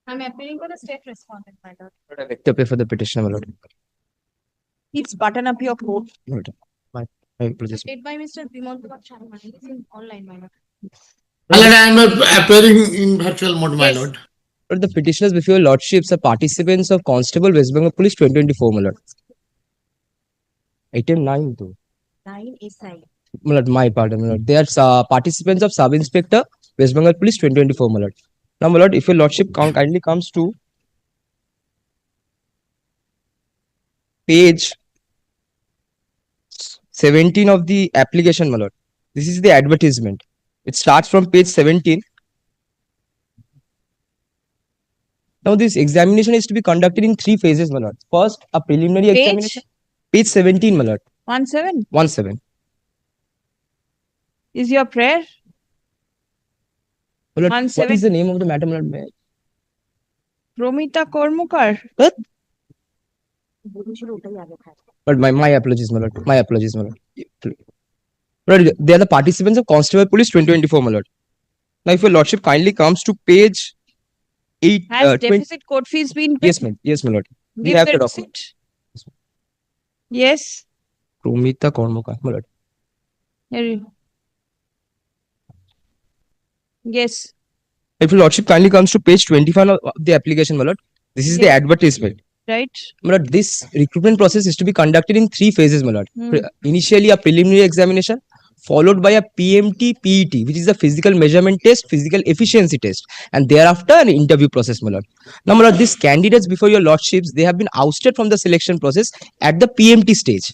I'm appealing for the state respondent, my lord. I beg to appear for the petitioner, my lord. Please button up your coat. Lord, my apologies. State by Mr. Bimal Kumar Sharma. It is in online, my lord. My lord, I am appearing in virtual mode, my Yes. lord. Lord, the petitioners before your lordships are participants of Constable West Bengal Police 2024, my lord. Item 9 though. 9 is 9. My lord, my pardon, my lord. They are participants of Sub Inspector West Bengal Police 2024, my lord. Now, my lord, if your lordship kindly comes to page 17 of the application, my lord. This is the advertisement. It starts from page 17. Now, this examination is to be conducted in 3 phases, my lord. First, a preliminary examination. Page 17, my lord. 17 17. is your prayer. My lord, 17. what is the name of the madam, my lord? May I- Promita Kormukar. What? But my apologies, my lord. My apologies, my lord. My lord, they are the participants of Constable Police 2024, my lord. Now, if your lordship kindly comes to page 8. Has deficit court fees been paid? Yes, ma'am. Yes, my lord. We Give have the the document. receipt. Yes. Promita Kormukar, my lord. Here you. Yes. If your lordship kindly comes to page 25 of the application, my lord. This is the Yes. advertisement. Right. My lord, this recruitment process is to be conducted in 3 phases, my lord. Hmm. Initially, a preliminary examination, followed by a PMT PET, which is a physical measurement test, physical efficiency test, and thereafter an interview process, my lord. Now, my lord, these candidates before your lordships, they have been ousted from the selection process at the PMT stage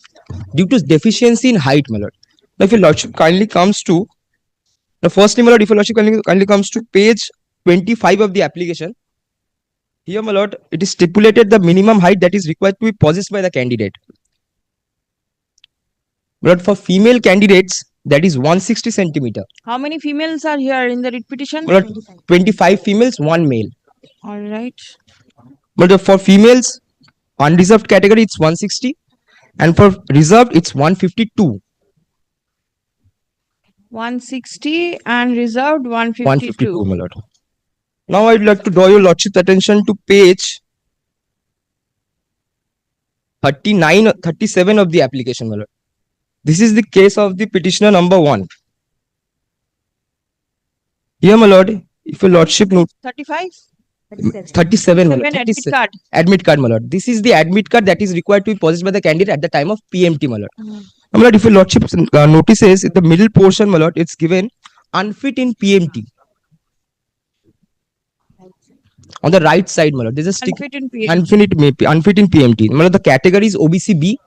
due to deficiency in height, my lord. Now, if your lordship kindly comes to the firstly, my lord, if your lordship kindly comes to page 25 of the application. Here, my lord, it is stipulated the minimum height that is required to be possessed by the candidate. But for female candidates, that is 160 centimeter. How many females are here in the writ petition? But 25 females, 1 male. All right. But for females, unreserved category, it's 160. And for reserved, it's 152. 160 and reserved 152. 152, my lord. Now, I'd like to draw your lordship's attention to page 39, 37 of the application, my lord. This is the case of the petitioner number 1. Here, my lord, if your lordship note 35? 37, my lord, Admit 37. card. Admit card, my lord. This is the admit card that is required to be possessed by the candidate at the time of PMT, my lord. My lord, if your lordship notices in the middle portion, my lord, it's given unfit in PMT. On the right side, my lord, there's a stick. Unfit in PMT. Unfit in PMT. My lord, the category is OBC-B.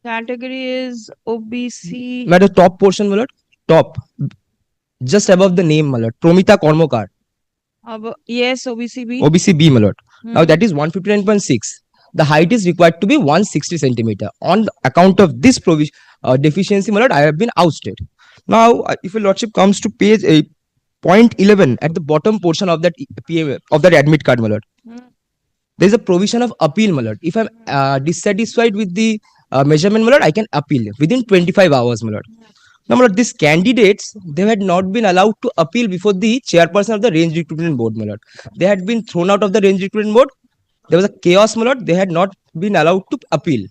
Category is OBC. My lord, the top portion, my lord, top, just above the name, my lord, Promita Kormukar. Yes, OBCB. OBC-B, my lord. Now that is 159.6. The height is required to be 160 centimeter. On account of this deficiency, my lord, I have been ousted. Now, if your lordship comes to page point 11 at the bottom portion of that admit card, my lord, there is a provision of appeal, my lord. If I'm dissatisfied with the measurement, my lord, I can appeal within 25 hours, my lord. Now, my lord, these candidates, they had not been allowed to appeal before the chairperson of the range recruitment board, my lord. They had been thrown out of the range recruitment board. There was a chaos, my lord. They had not been allowed to appeal.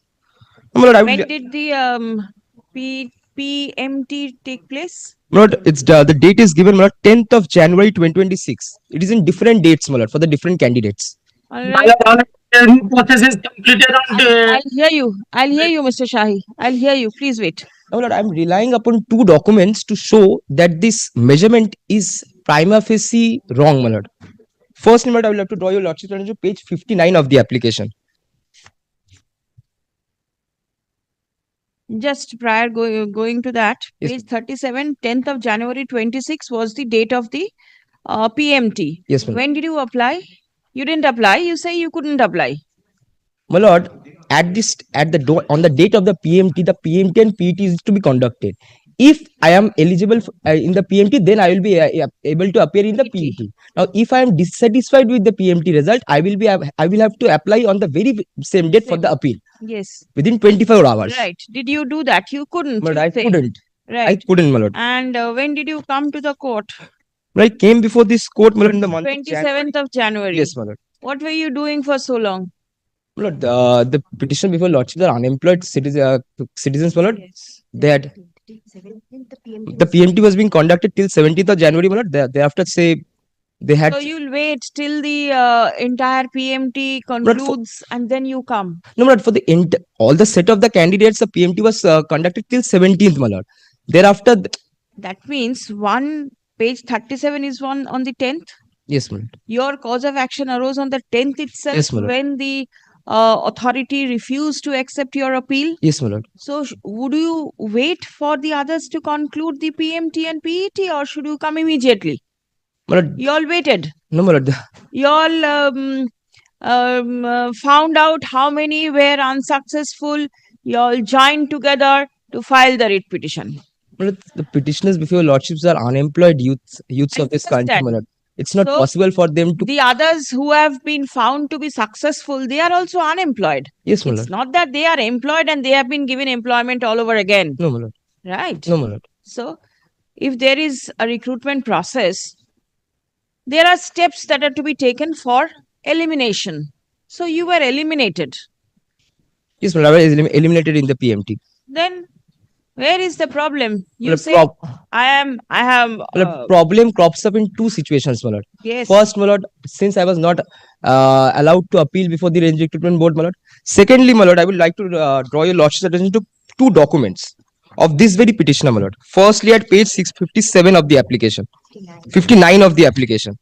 Now, my lord, When did the PMT take place? my lord, it's the date is given, my lord, 10th of January 2026. It is in different dates, my lord, for the different candidates. All My right. lord, the process is completed on I'll hear you. I'll hear you, Mr. Shahi. I'll hear you. Please wait. Now, Lord, I'm relying upon 2 documents to show that this measurement is prima facie wrong, my lord. First, my lord, I will have to draw your lordship's attention to page 59 of the application. Just prior going to that, Yes, page 37, 10th of January 26 was the date of the PMT. Yes, ma'am. When did you apply? You didn't apply. You say you couldn't apply. My lord, on the date of the PMT and PET is to be conducted. If I am eligible in the PMT, then I will be able to appear in the PET. Now, if I am dissatisfied with the PMT result, I will have to apply on the very same date for the appeal. Yes. Within 24 hours. Right. Did you do that? You couldn't. But I say. couldn't. Right. I couldn't, my lord. And when did you come to the court? I came before this court, my lord, in the month of January. 27th of January. Yes, my lord. What were you doing for so long? My lord, the petition before lordship are unemployed citizens, my lord. Yes. They had the PMT was being conducted till 17th of January, my lord. Thereafter, say they had So you'll wait till the entire PMT But for, concludes and then you come. no, but for the all the set of the candidates, the PMT was conducted till 17th, my lord. Thereafter, That means one page 37 is one on the 10th. yes, my lord. Your cause of action arose on the 10th itself Yes, my lord. when the authority refused to accept your appeal. Yes, my lord. So would you wait for the others to conclude the PMT and PET or should you come immediately? My lord, You all waited. no, my lord. You all found out how many were unsuccessful. You all joined together to file the writ petition. My lord, the petitioners before your lordships are unemployed youths I of this country, understand. my lord. It's not So, possible for them to. the others who have been found to be successful, they are also unemployed. Yes, my It's lord. not that they are employed and they have been given employment all over again. No, my lord. Right? No, my lord. So, if there is a recruitment process, there are steps that are to be taken for elimination. So, you were eliminated. Yes, my lord. I was eliminated in the PMT. Then, where is the problem? You Well, say, I have. Well, problem crops up in two situations, my lord. Yes. First, my lord, since I was not allowed to appeal before the range recruitment board, my lord. Secondly, my lord, I would like to draw your lordship's attention to two documents of this very petitioner, my lord. Firstly, at page 657 of the application, 59 of the application.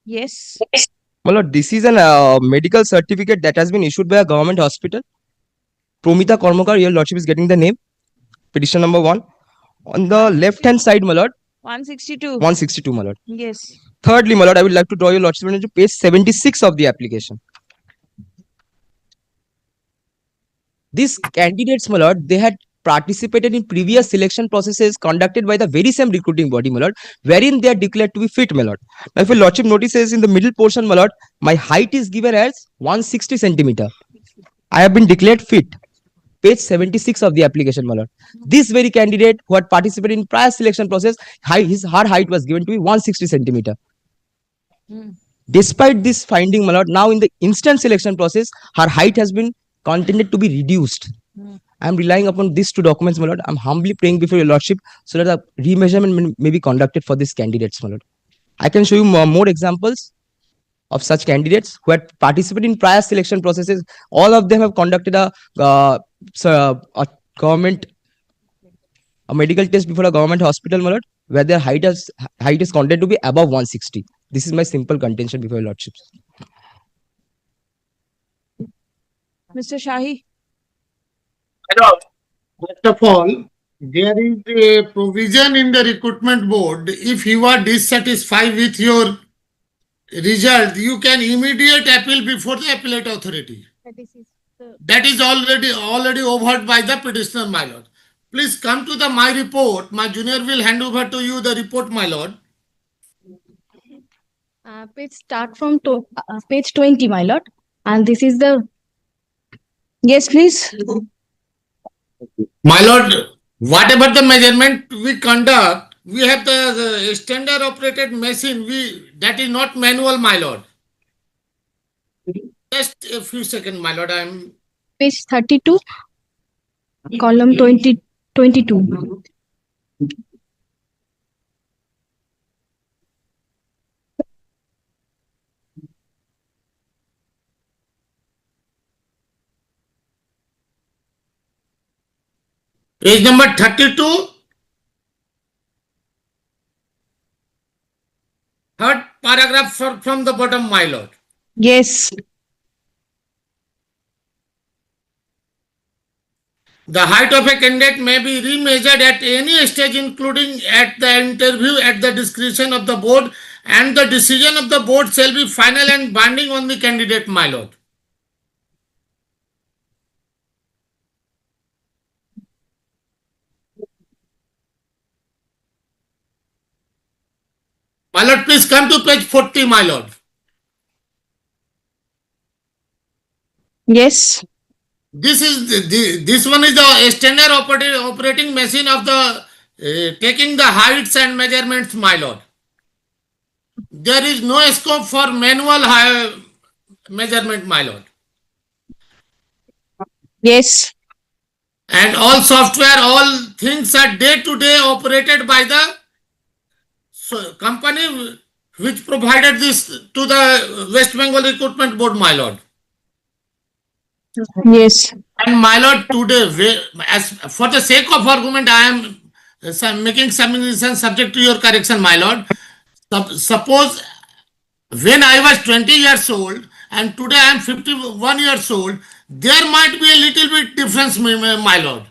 Yes. My lord, this is an medical certificate that has been issued by a government hospital. Promita Kormakar, your lordship is getting the name. Petition number 1. On the left hand side, my lord, 162. 162, my lord. Yes. Thirdly, my lord, I would like to draw your lordship attention to page 76 of the application. These candidates, my lord, they had participated in previous selection processes conducted by the very same recruiting body, my lord, wherein they are declared to be fit, my lord. Now, if your lordship notices in the middle portion, my lord, my height is given as 160 centimeter. I have been declared fit. Page 76 of the application, my lord. This very candidate who had participated in prior selection process, her height was given to be 160 centimeter. Despite this finding, my lord, now in the instant selection process, her height has been contended to be reduced. I am relying upon these two documents, my lord. I am humbly praying before your lordship so that the remeasurement may be conducted for these candidates, my lord. I can show you more examples of such candidates who had participated in prior selection processes. All of them have conducted a government a medical test before a government hospital, my lord, where their height is contended to be above 160. This is my simple contention before your lordships. Mr. Shahi. First of all, there is a provision in the recruitment board. If you are dissatisfied with your result, you can immediate appeal before the appellate authority. That is already overheard by the petitioner, my lord. Please come to the my report. My junior will hand over to you the report, my lord. Page start from page 20, my lord. And this is the. Yes, please. My lord, whatever the measurement we conduct, we have the standard operated machine. That is not manual, my lord. Just a few seconds, my lord. I am Page 32, column 22. page number 32. Third paragraph from the bottom, my lord. Yes. The height of a candidate may be remeasured at any stage, including at the interview, at the discretion of the board, and the decision of the board shall be final and binding on the candidate, my lord. My lord, please come to page 40, my lord. Yes. This one is the standard operating machine of the taking the heights and measurements, my lord. There is no scope for manual measurement, my lord. Yes. And all software, all things are day to day operated by the company which provided this to the West Bengal Recruitment Board, my lord. Yes. And my lord, today, as for the sake of argument, I am making submission subject to your correction, my lord. Suppose when I was 20 years old and today I am 51 years old, there might be a little bit difference, my lord.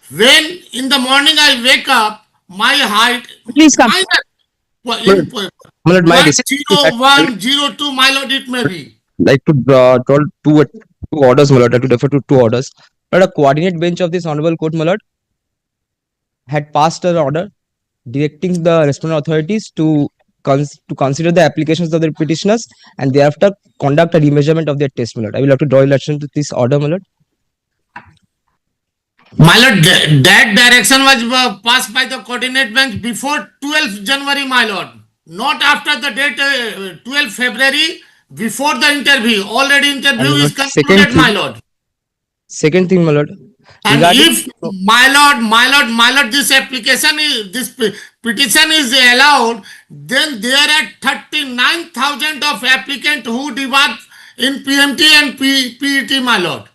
When in the morning I wake up, my height Please come. minus My in lord, my decision is that I would 0.0102, my lord, it may be. like to draw two orders, my lord, to defer to two orders. But a coordinate bench of this honorable court, my lord, had passed an order directing the respondent authorities to consider the applications of the petitioners and thereafter conduct a remeasurement of their test, my lord. I will have to draw your attention to this order, my lord. My lord, that direction was passed by the coordinate bench before 12th January, my lord. Not after the date 12th February, before the interview. Already interview And is second concluded, my thing, lord. second thing, my lord, And regarding if, my lord, this application is, this petition is allowed, then there are 39,000 of applicants who depart in PMT and PET, my lord.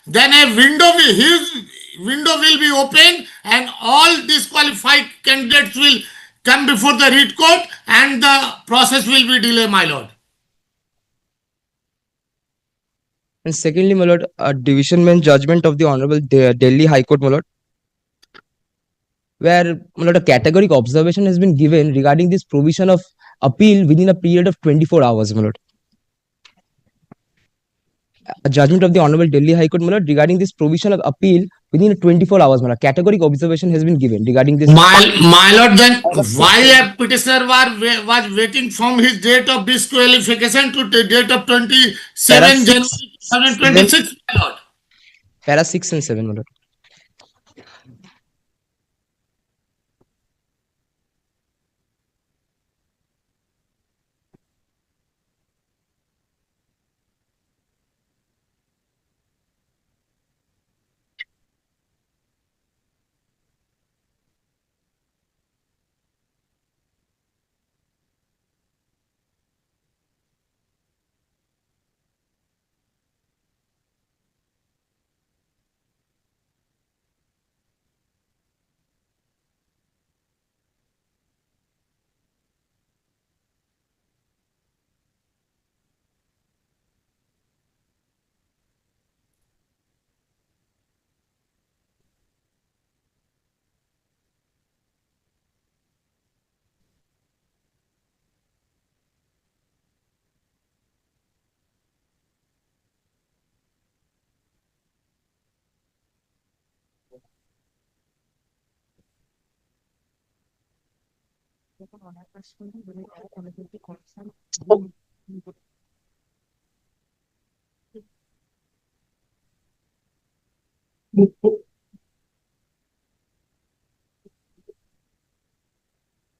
Then a his window will be open and all disqualified candidates will come before the writ court and the process will be delayed, my lord. and secondly, my lord, a division bench judgment of the honorable Delhi High Court, my lord, where my lord, a categoric observation has been given regarding this provision of appeal within a period of 24 hours, my lord. A judgment of the Honorable Delhi High Court, my lord, regarding this provision of appeal within 24 hours, my lord. Categoric observation has been given regarding this. My lord, then why a petitioner was waiting from his date of disqualification to the date of 27 January 2026, my lord? Para 6 and 7, my lord.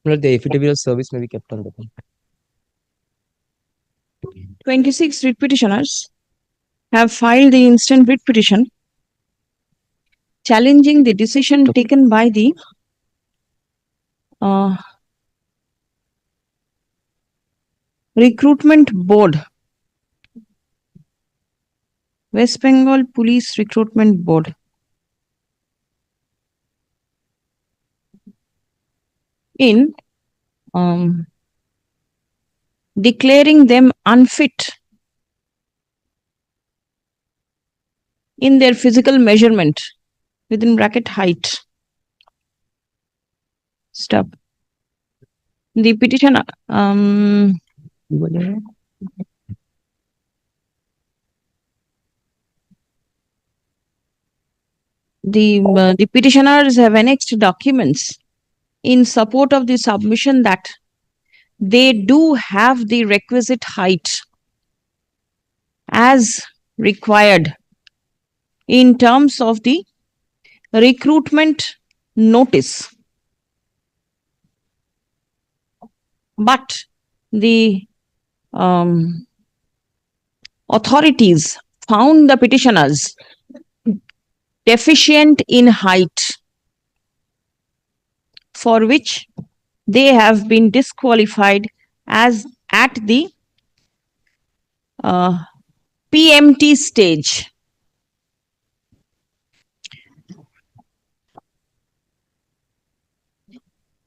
My lord, the affidavit of service may be kept on the pen. 26 writ petitioners have filed the instant writ petition challenging the decision taken by the recruitment board, West Bengal Police Recruitment Board, in declaring them unfit in their physical measurement within bracket height. Stop. The petitioner the petitioners have annexed documents in support of the submission that they do have the requisite height as required in terms of the recruitment notice. But the authorities found the petitioners deficient in height, for which they have been disqualified as at the PMT stage.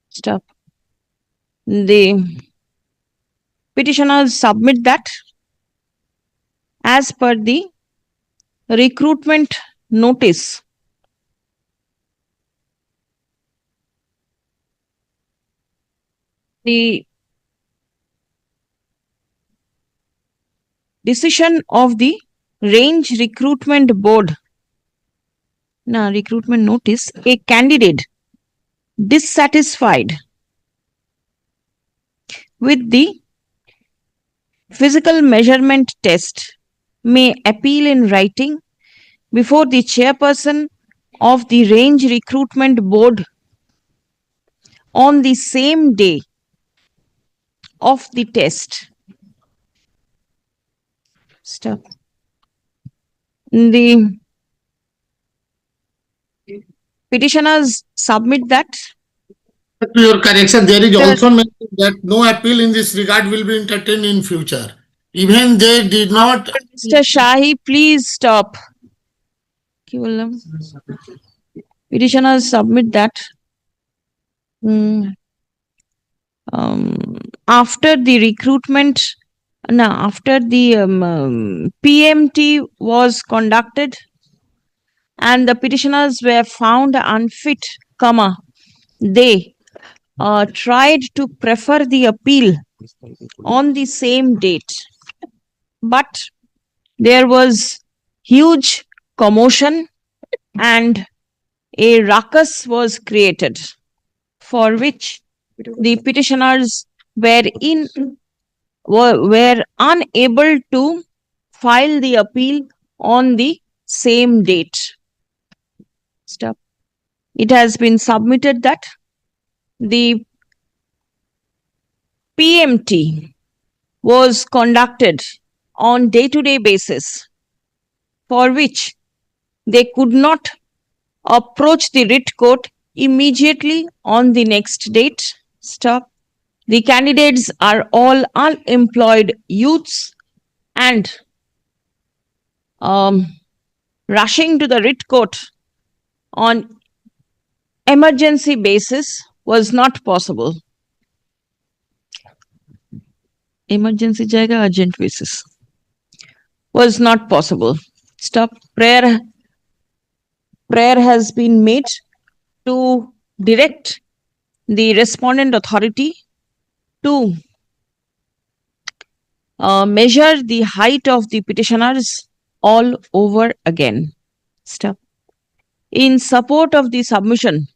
Stop. The petitioners submit that as per the recruitment notice, the decision of the range recruitment board, recruitment notice, a candidate dissatisfied with the physical measurement test may appeal in writing before the chairperson of the range recruitment board on the same day of the test. Stop. The petitioners submit that. To your correction, there is also mentioned that no appeal in this regard will be entertained in future. Even they did not. Mr. Shahi, please stop. Petitioners submit that after the recruitment, after the PMT was conducted and the petitioners were found unfit, they tried to prefer the appeal on the same date. But there was huge commotion and a ruckus was created, for which the petitioners were unable to file the appeal on the same date. Stop. It has been submitted that the PMT was conducted on day-to-day basis, for which they could not approach the writ court immediately on the next date. Stop. The candidates are all unemployed youths and rushing to the writ court on emergency basis was not possible. Emergency jayega, urgent basis was not possible. Stop. Prayer has been made to direct the respondent authority to measure the height of the petitioners all over again. Stop. In support of the submission,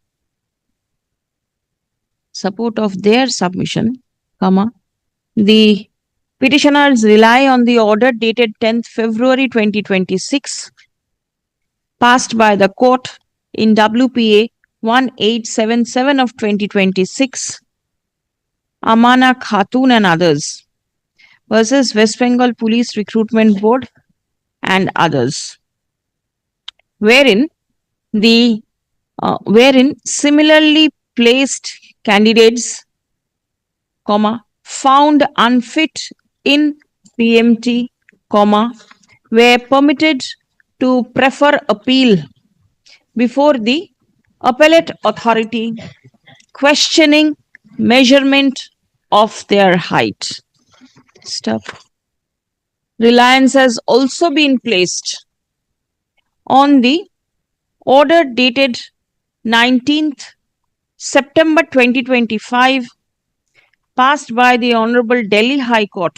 the petitioners rely on the order dated 10th February 2026, passed by the court in WPA 1877 of 2026, Amana Khatun and others, versus West Bengal Police Recruitment Board and others, wherein similarly placed candidates, found unfit in PMT, were permitted to prefer appeal before the appellate authority, questioning measurement of their height. Stop. Reliance has also been placed on the order dated 19th September 2025, passed by the Honorable Delhi High Court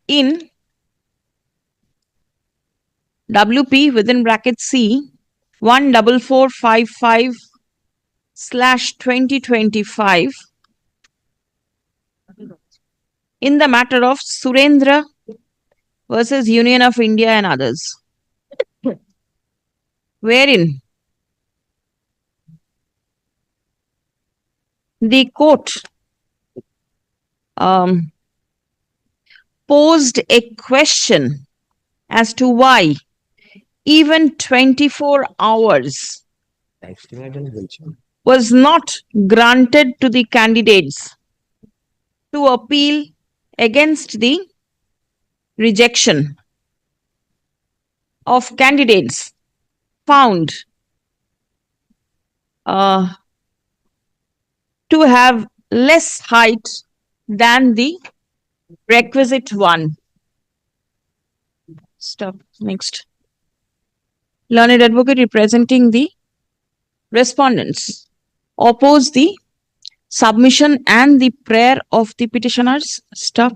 in WP within bracket C 14455/2025 in the matter of Surendra versus Union of India and others. wherein the court um, posed a question as to why even 24 hours was not granted to the candidates to appeal against the rejection of candidates found to have less height than the requisite one. Stop. Next. Learned advocate representing the respondents oppose the submission and the prayer of the petitioners. Stop.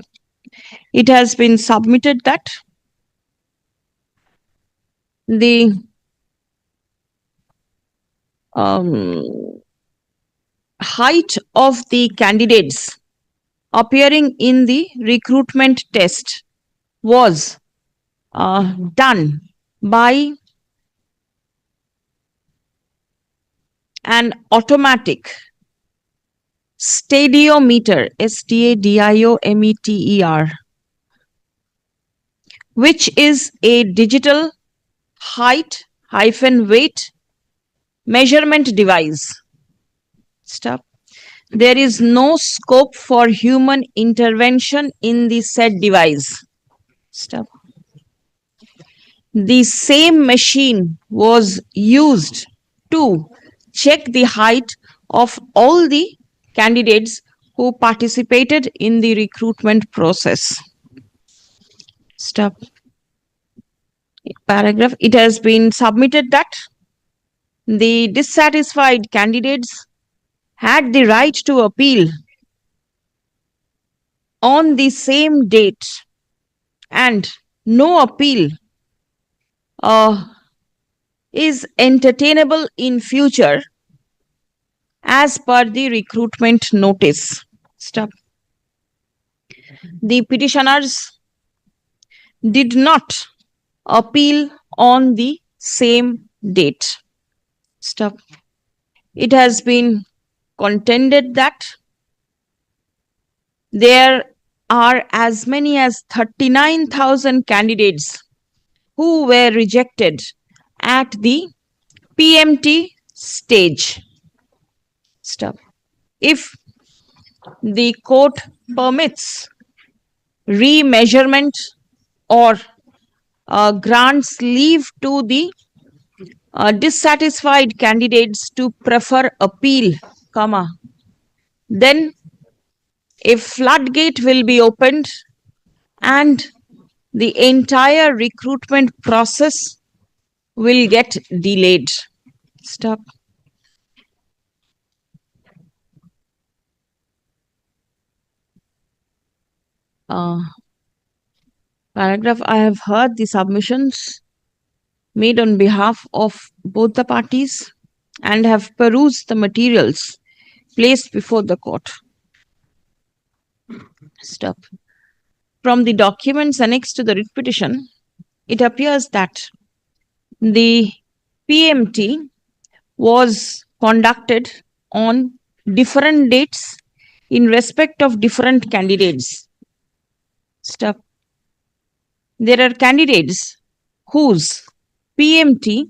It has been submitted that the height of the candidates appearing in the recruitment test was done by an automatic stadiometer, STADIOMETER, which is a digital height hyphen weight measurement device. Stop. There is no scope for human intervention in the said device. Stop. The same machine was used to check the height of all the candidates who participated in the recruitment process. Stop. Paragraph. It has been submitted that the dissatisfied candidates had the right to appeal on the same date, and no appeal is entertainable in future as per the recruitment notice. Stop. The petitioners did not appeal on the same date. Stop. It has been contended that there are as many as 39,000 candidates who were rejected at the PMT stage. Stop. If the court permits remeasurement or grants leave to the dissatisfied candidates to prefer appeal, then a floodgate will be opened and the entire recruitment process will get delayed. Stop. Paragraph. I have heard the submissions made on behalf of both the parties and have perused the materials placed before the court. Stop. From the documents annexed to the writ petition, it appears that the PMT was conducted on different dates in respect of different candidates. Stop. There are candidates whose PMT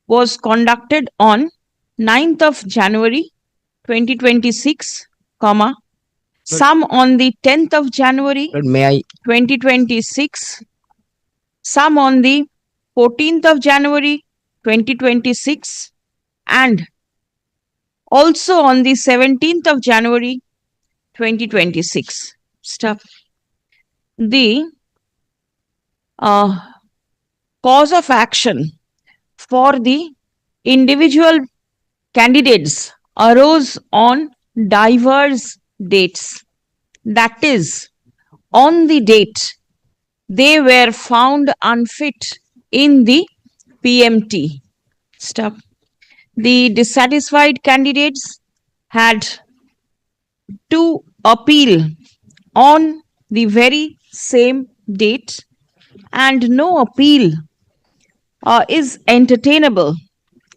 was conducted on 9th of January 2026, some on the 10th of January 2026, some on the 14th of January 2026, and also on the 17th of January 2026. Stop. The cause of action for the individual candidates arose on diverse dates. That is, on the date they were found unfit in the PMT. Stop. The dissatisfied candidates had to appeal on the very same date, and no appeal is entertainable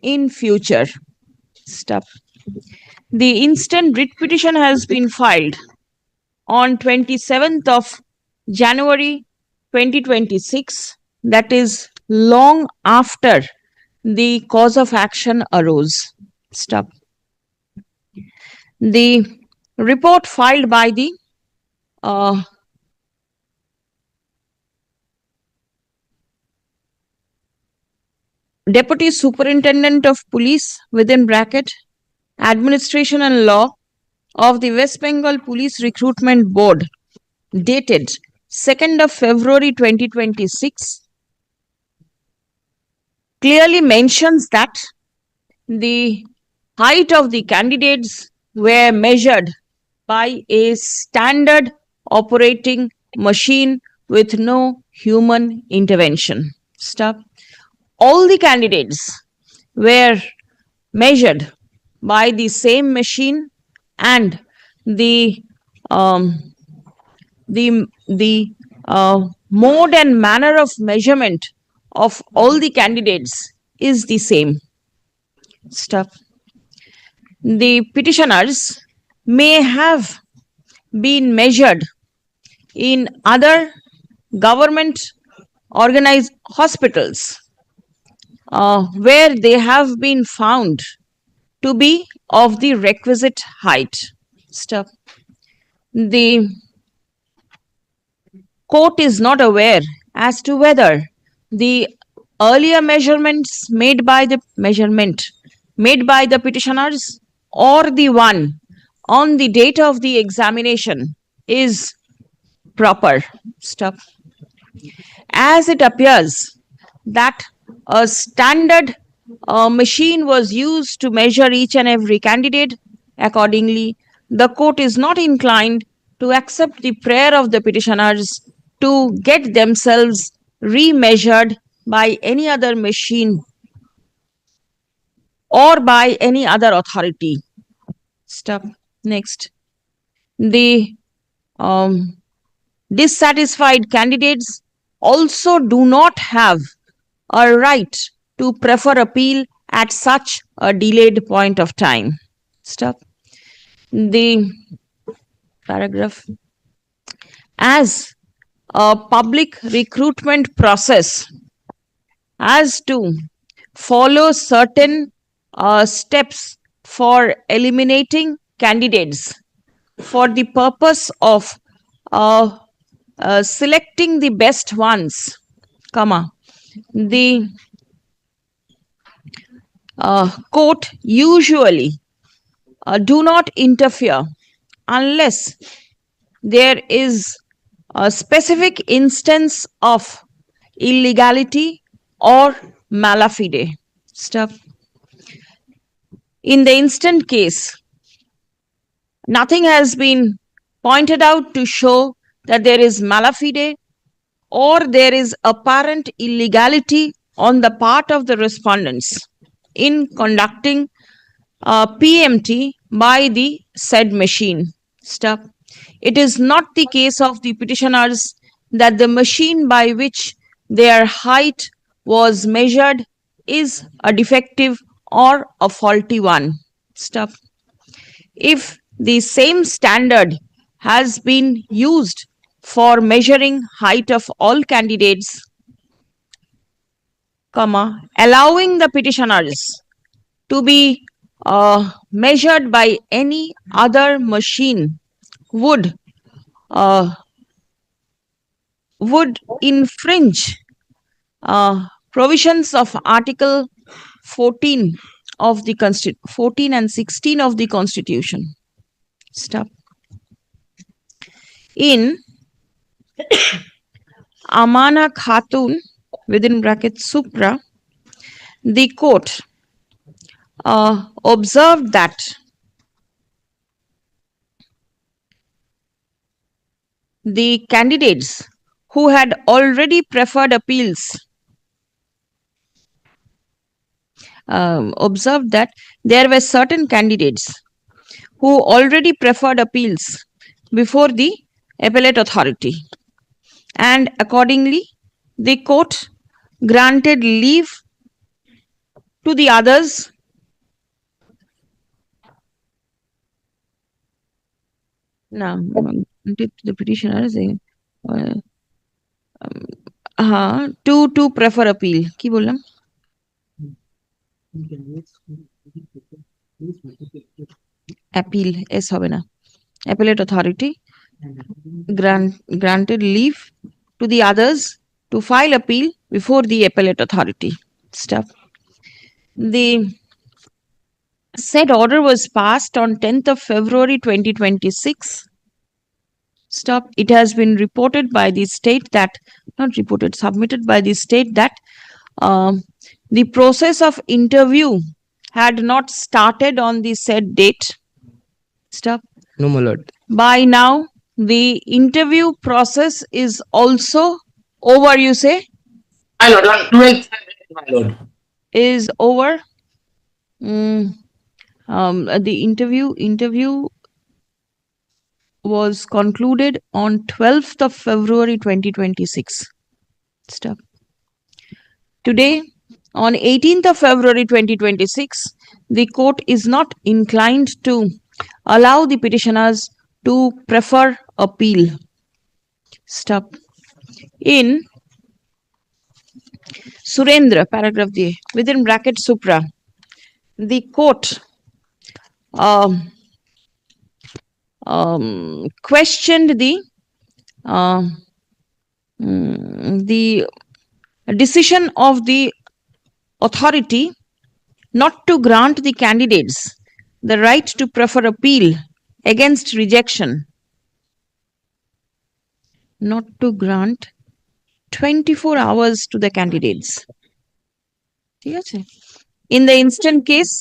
in future. Stop. The instant writ petition has been filed on 27th of January 2026, that is long after the cause of action arose. Stop. The report filed by the Deputy Superintendent of Police within bracket Administration and Law of the West Bengal Police Recruitment Board dated 2nd of February 2026 clearly mentions that the height of the candidates were measured by a standard operating machine with no human intervention. Stop. All the candidates were measured by the same machine, and the mode and manner of measurement of all the candidates is the same. Stop. The petitioners may have been measured in other government organized hospitals where they have been found to be of the requisite height. Stop. The court is not aware as to whether the earlier measurements made by the petitioners or the one on the date of the examination is proper. Stop. As it appears that a standard machine was used to measure each and every candidate, accordingly, the court is not inclined to accept the prayer of the petitioners to get themselves remeasured by any other machine or by any other authority. Stop. Next. The dissatisfied candidates also do not have a right to prefer appeal at such a delayed point of time. Stop. The paragraph. As a public recruitment process has to follow certain steps for eliminating candidates for the purpose of selecting the best ones, the court usually do not interfere unless there is a specific instance of illegality or malafide. Stop. In the instant case, nothing has been pointed out to show that there is malafide or there is apparent illegality on the part of the respondents in conducting PMT by the said machine. Stop. It is not the case of the petitioners that the machine by which their height was measured is a defective or a faulty one. Stop. If the same standard has been used for measuring height of all candidates, allowing the petitioners to be measured by any other machine would infringe provisions of Article 14 of the 14 and 16 of the Constitution. Stop. In Amana Khatun within bracket Supra, the court observed that the candidates who had already preferred appeals observed that there were certain candidates who already preferred appeals before the appellate authority, and accordingly the court granted leave to the others. Now, the petitioners to prefer appeal. কি বললাম? Appeal S হবে না. Appellate authority granted leave to the others to file appeal before the appellate authority. Stuff. The said order was passed on 10th of February 2026. Stop. It has been reported by the state that, not reported, submitted by the state that the process of interview had not started on the said date. Stop. No, my lord. By now, the interview process is also over, you say? My lord, on 12th, my lord. Is over. The interview was concluded on 12th of February 2026. Stop. Today, on 18th of February 2026, the court is not inclined to allow the petitioners to prefer appeal. Stop. In Surendra, paragraph D, within bracket Supra, the court questioned the decision of the authority not to grant the candidates the right to prefer appeal against rejection. Not to grant 24 hours to the candidates. ঠিক আছে? In the instant case,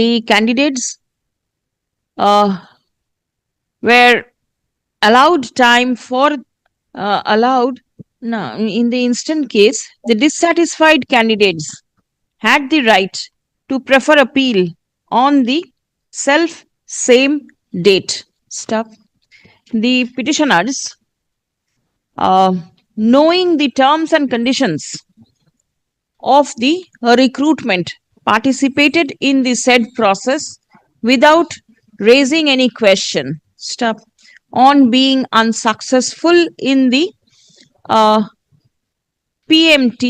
the candidates were allowed time for in the instant case, the dissatisfied candidates had the right to prefer appeal on the self same date. Stop. The petitioners, knowing the terms and conditions of the recruitment, participated in the said process without raising any question. Stop. On being unsuccessful in the PMT,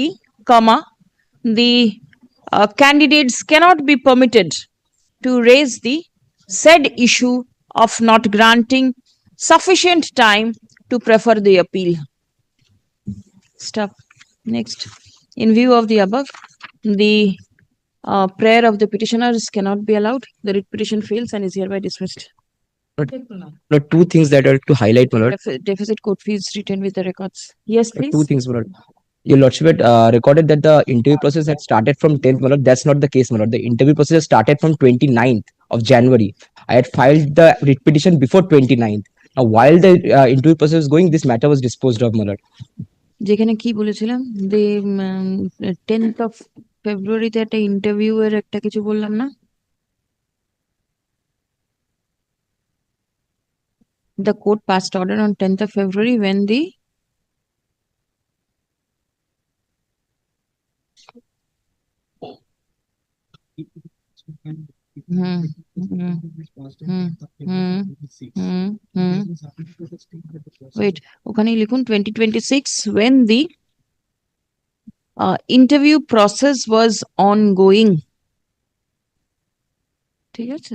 the candidates cannot be permitted to raise the said issue of not granting sufficient time to prefer the appeal. Stop. Next. In view of the above, the prayer of the petitioners cannot be allowed. The writ petition fails and is hereby dismissed. Lord, two things that are to highlight, my lord. Deficit court fees written with the records. Yes, please. Two things, my lord. Your lordship had recorded that the interview process had started from 10th, my lord. That's not the case, my lord. The interview process started from 29th of January. I had filed the writ petition before 29th. Now, while the interview process was going, this matter was disposed of, my lord. যেখানে কি বলেছিলাম, the 10th of February তে একটা interview এর একটা কিছু বললাম না? The court passed order on 10th of February when the wait, ওখানেই লিখুন 2026 when the interview process was ongoing. ঠিক আছে?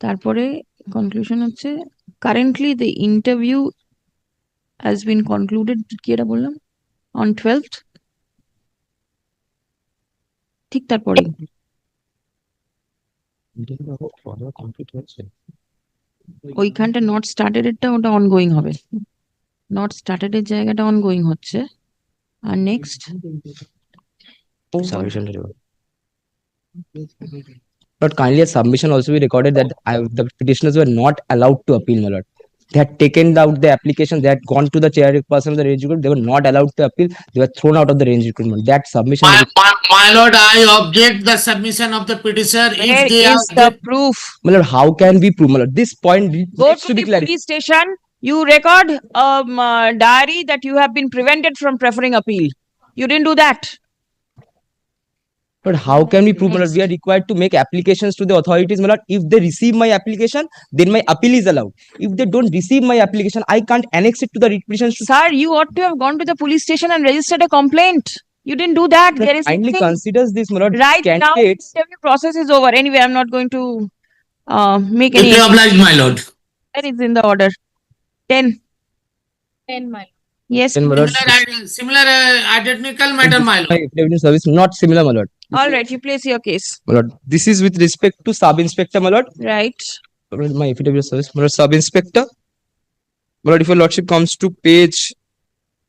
তারপরে conclusion হচ্ছে currently the interview has been concluded, কি এটা বললাম, on 12th. ঠিক তারপরে ওইখানটা নট স্টার্টেড এরটা ওটা অনগোয়িং হবে, নট স্টার্টেড এর জায়গাটা অনগোয়িং হচ্ছে। আর next Submission. But kindly a submission also be recorded that the petitioners were not allowed to appeal, my lord. They had taken out the application, they had gone to the chairperson of the range recruitment, they were not allowed to appeal, they were thrown out of the range recruitment. That submission My lord, I object the submission of the petitioner if where they is the proof? my lord, how can we prove, my lord? This point Go needs to to be the clarified. police station, you record a diary that you have been prevented from preferring appeal. You didn't do that. But how can we prove, my lord? We are required to make applications to the authorities, my lord. If they receive my application, then my appeal is allowed. If they don't receive my application, I can't annex it to the writ petitions. Sir, you ought to have gone to the police station and registered a complaint. You didn't do that. There is Kindly nothing. considers this, my lord. Right now, the Candidates. interview process is over. Anyway, I'm not going to make any. Deeply obliged, my lord. That is in the order. 10. 10, my lord. Yes. Then, my lord, Similar identical matter, my lord. my affidavit service not similar, my lord. All right. You place your case. My lord, this is with respect to sub inspector, my lord. Right. My lord, my affidavit service, my lord, sub inspector. My lord, if your lordship comes to page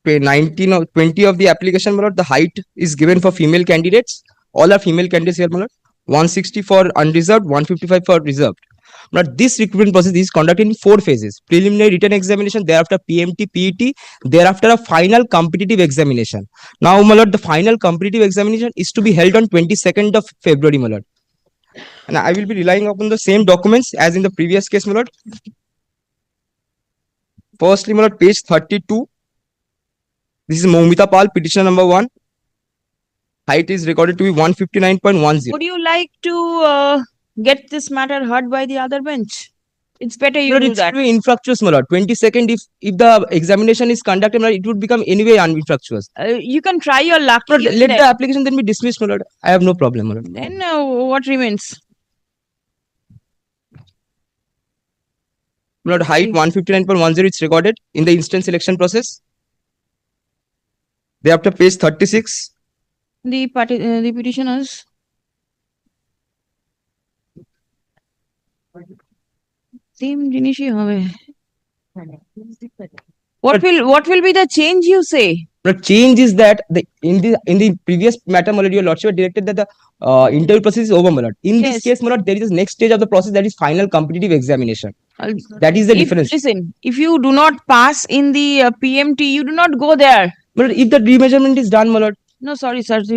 19 or 20 of the application, my lord, the height is given for female candidates. All are female candidates here, my lord. 160 for unreserved, 155 for reserved. But this recruitment process is conducted in 4 phases: preliminary written examination, thereafter PMT, PET, thereafter a final competitive examination. Now, my lord, the final competitive examination is to be held on 22nd of February, my lord. And I will be relying upon the same documents as in the previous case, my lord. Firstly, my lord, page 32. This is Moumita Pal, petition number 1. Height is recorded to be 159.10. Would you like to get this matter heard by the other bench? It's better you But do it's that. anyway infructuous, my lord. 22nd, if the examination is conducted, my lord, it would become anyway uninfructuous. You can try your luck. But here let and the application then be dismissed, my lord. I have no problem, my lord. then what remains? My lord, height 159.10 is recorded in the instant selection process. Thereafter, page 36. The petitioners. Same জিনিসই হবে. What will be the change you say? The change is that in the previous matter, my lord, your lordship had directed that the interview process is over, my lord. In this Yes. case, my lord, there is a next stage of the process, that is final competitive examination. That is the difference. Listen, if you do not pass in the PMT, you do not go there. But if the remeasurement is done, my lord. No, sorry, sir. The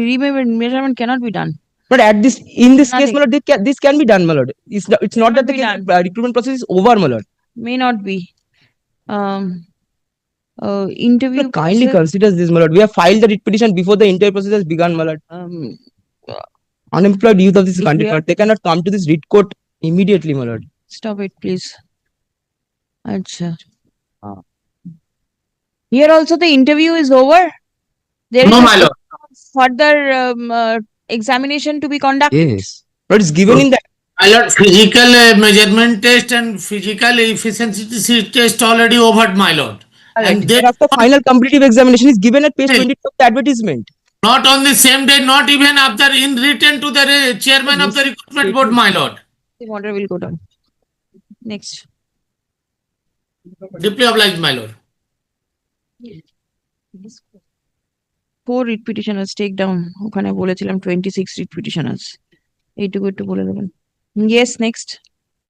measurement cannot be done. But in this case, Nothing. my lord, this can be done, my lord. It's not that the Cannot be recruitment process is over, my lord. May not be. Interview But kindly process, considers this, my lord. We have filed the writ petition before the interview process has begun, my lord. Unemployed youth of this country, Yeah. my lord, they cannot come to this writ court immediately, my lord. Stop it, please. Acha. Ah. Here also the interview is over. There No, is my lord. further examination to be conducted. Yes. But it's given in that. My lord, physical measurement test and physical efficiency test already over, my lord. And they Thereafter, final competitive examination is given at page 20 of the advertisement. not on the same day, not even after in written to the chairman of the recruitment board, my lord. The order will go down. Next. Deeply obliged, my lord. 4 writ petitioners take down. ওখানে বলেছিলাম 26 writ petitioners. এইটুকু একটু বলে দেবেন. Yes, next.